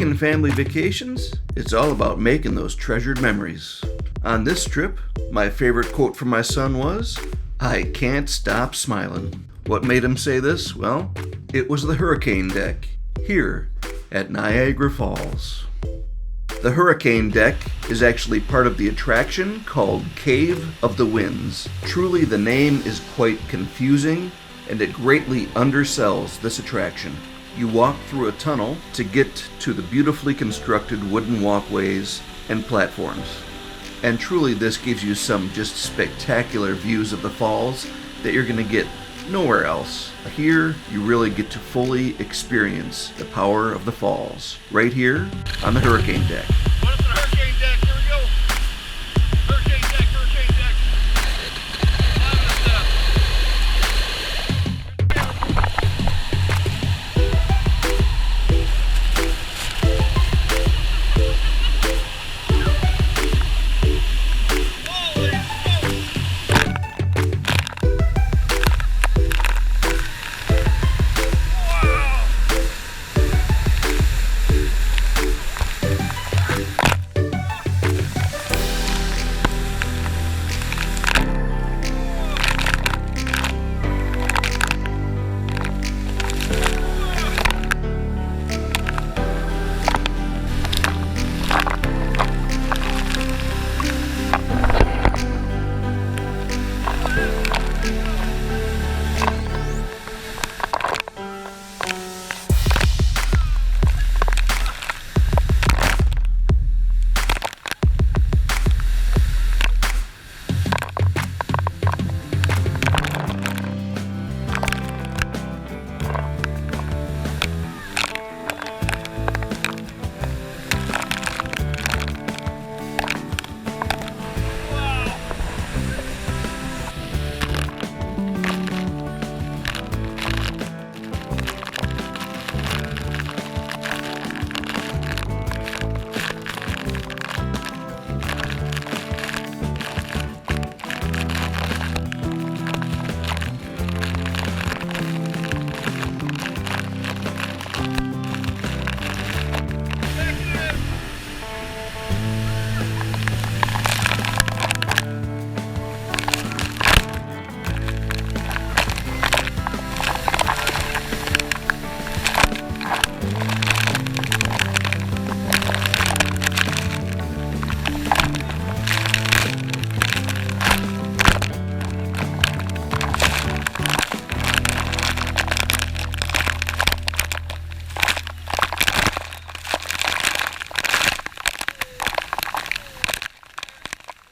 Talking family vacations, it's all about making those treasured memories. On this trip, my favorite quote from my son was, "I can't stop smiling." What made him say this? Well, it was the hurricane deck here at Niagara Falls. The hurricane deck is actually part of the attraction called Cave of the Winds. Truly, the name is quite confusing, and it greatly undersells this attraction. You walk through a tunnel to get to the beautifully constructed wooden walkways and platforms. And truly, this gives you some just spectacular views of the falls that you're going to get nowhere else. Here, you really get to fully experience the power of the falls, right here on the hurricane deck.